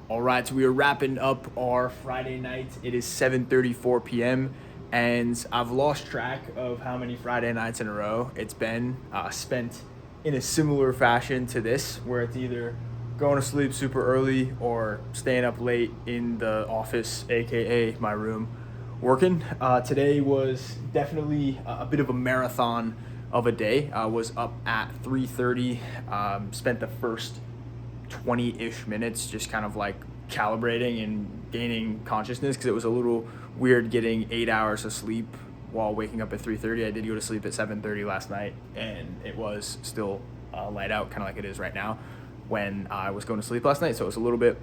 All right, so we are wrapping up our Friday night. It is 7:34 p.m. and I've lost track of how many Friday nights in a row it's been spent in a similar fashion to this, where it's either going to sleep super early or staying up late in the office, aka my room, working. Today was definitely a bit of a marathon of a day. I was up at 3:30, spent the first 20-ish minutes just kind of like calibrating and gaining consciousness, because it was a little weird getting 8 hours of sleep while waking up at 3:30. I did go to sleep at 7:30 last night, and it was still light out, kind of like it is right now when I was going to sleep last night. So it was a little bit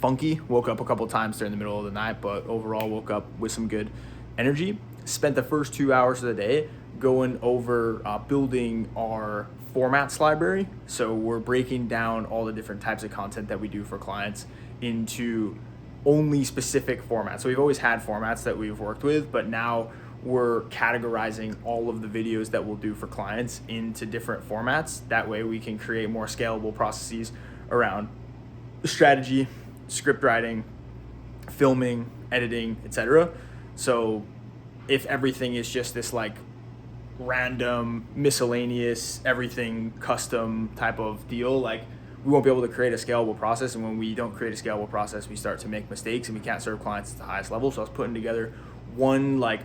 funky. Woke up a couple times during the middle of the night, but overall woke up with some good energy. Spent the first 2 hours of the day going over building our formats library. So we're breaking down all the different types of content that we do for clients into only specific formats. So we've always had formats that we've worked with, but now we're categorizing all of the videos that we'll do for clients into different formats. That way we can create more scalable processes around strategy, script writing, filming, editing, etc. So if everything is just this like random, miscellaneous, everything custom type of deal, like we won't be able to create a scalable process. And when we don't create a scalable process, we start to make mistakes and we can't serve clients at the highest level. So I was putting together one like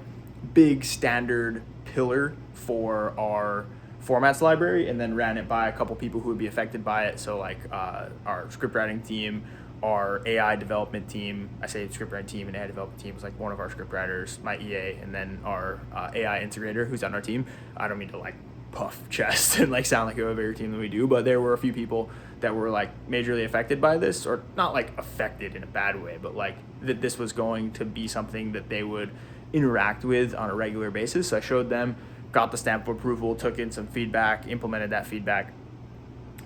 big standard pillar for our formats library, and then ran it by a couple people who would be affected by it. So like our script writing team, our AI development team. I say script writing team and AI development team is like one of our script writers, my EA, and then our AI integrator who's on our team. I don't mean to like puff chest and like sound like we have a bigger team than we do, but there were a few people that were like majorly affected by this, or not like affected in a bad way, but like that this was going to be something that they would interact with on a regular basis. So I showed them, got the stamp of approval, took in some feedback, implemented that feedback.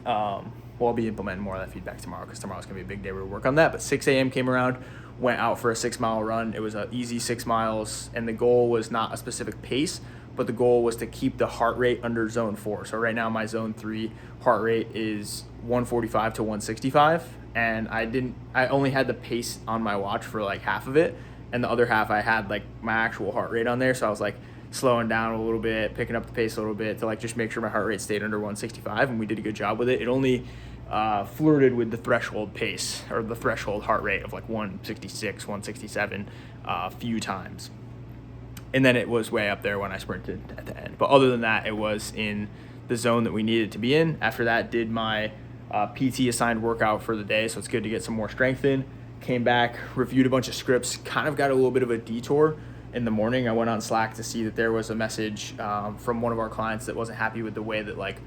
I'll be implementing more of that feedback tomorrow, because tomorrow's gonna be a big day where we work on that. But 6 a.m. came around, went out for a 6-mile run. It was an easy 6 miles, and the goal was not a specific pace, but the goal was to keep the heart rate under zone 4. So right now my zone 3 heart rate is 145 to 165, and I only had the pace on my watch for like half of it, and the other half I had like my actual heart rate on there. So I was like slowing down a little bit, picking up the pace a little bit to like just make sure my heart rate stayed under 165, and we did a good job with it. It only flirted with the threshold pace, or the threshold heart rate of like 166, 167 a few times. And then it was way up there when I sprinted at the end. But other than that, it was in the zone that we needed to be in. After that, did my PT assigned workout for the day, so it's good to get some more strength in. Came back, reviewed a bunch of scripts, kind of got a little bit of a detour in the morning. I went on Slack to see that there was a message from one of our clients that wasn't happy with the way that like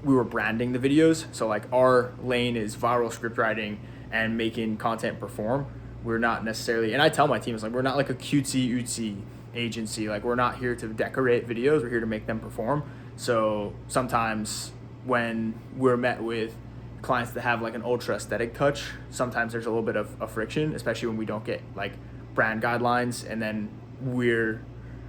we were branding the videos. So like our lane is viral script writing and making content perform. We're not necessarily, and I tell my team, it's like, we're not like a cutesy agency. Like we're not here to decorate videos, we're here to make them perform. So sometimes when we're met with clients that have like an ultra aesthetic touch, sometimes there's a little bit of a friction, especially when we don't get like brand guidelines, and then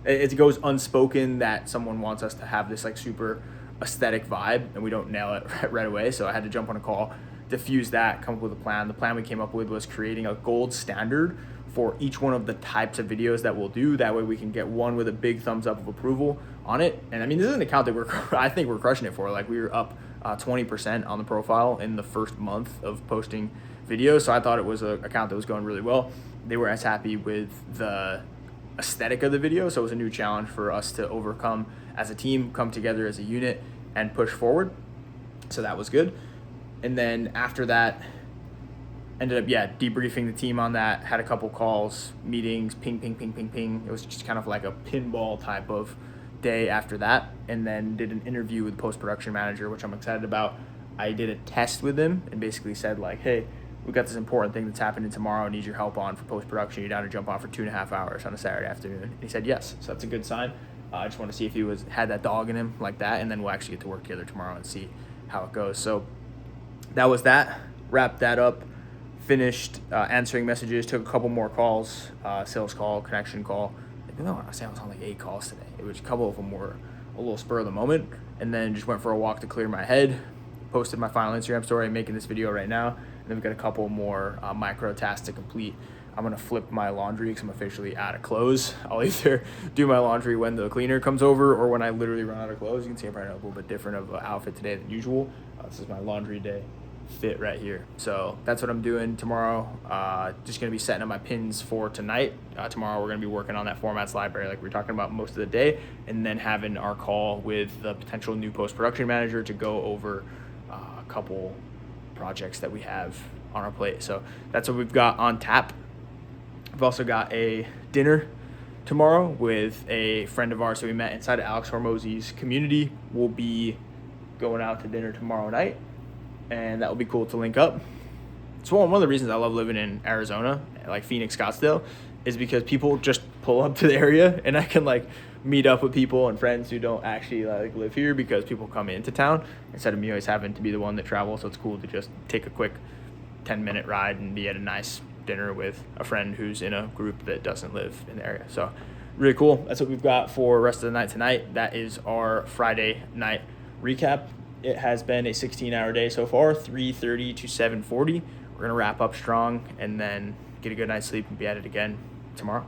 it goes unspoken that someone wants us to have this like super aesthetic vibe, and we don't nail it right away. So I had to jump on a call, diffuse that, come up with a plan. The plan we came up with was creating a gold standard for each one of the types of videos that we'll do. That way we can get one with a big thumbs up of approval on it. And I mean, this is an account that I think we're crushing it for. Like we were up 20% on the profile in the first month of posting videos. So I thought it was an account that was going really well. They were as happy with the aesthetic of the video. So it was a new challenge for us to overcome as a team, come together as a unit and push forward. So that was good. And then after that, ended up debriefing the team on that, had a couple calls, meetings, ping. It was just kind of like a pinball type of day after that. And then did an interview with post-production manager, which I'm excited about. I did a test with him and basically said like, hey, we got this important thing that's happening tomorrow. I need your help on for post-production. You're down to jump on for 2.5 hours on a Saturday afternoon. And he said yes. So that's a good sign. I just want to see if he had that dog in him like that, and then we'll actually get to work together tomorrow and see how it goes. So that was that. Wrapped that up. Finished answering messages. Took a couple more calls. Sales call, connection call. I say I was on like 8 calls today. It was a couple of them were a little spur of the moment, and then just went for a walk to clear my head. Posted my final Instagram story. I'm making this video right now, and then we've got a couple more micro tasks to complete. I'm going to flip my laundry because I'm officially out of clothes. I'll either do my laundry when the cleaner comes over or when I literally run out of clothes. You can see I'm probably a little bit different of an outfit today than usual. This is my laundry day fit right here. So that's what I'm doing tomorrow. Just going to be setting up my pins for tonight. Tomorrow we're going to be working on that formats library like we were talking about most of the day, and then having our call with the potential new post-production manager to go over a couple projects that we have on our plate. So that's what we've got on tap. We've also got a dinner tomorrow with a friend of ours that we met inside of Alex Hormozzi's community. We'll be going out to dinner tomorrow night, and that will be cool to link up. It's one of the reasons I love living in Arizona, like Phoenix, Scottsdale, is because people just pull up to the area, and I can like meet up with people and friends who don't actually like live here because people come into town instead of me always having to be the one that travels. So it's cool to just take a quick 10-minute ride and be at a nice dinner with a friend who's in a group that doesn't live in the area. So really cool. That's what we've got for the rest of the night tonight. That is our Friday night recap. It has been a 16-hour day so far, 3:30 to 7:40. We're going to wrap up strong and then get a good night's sleep and be at it again tomorrow.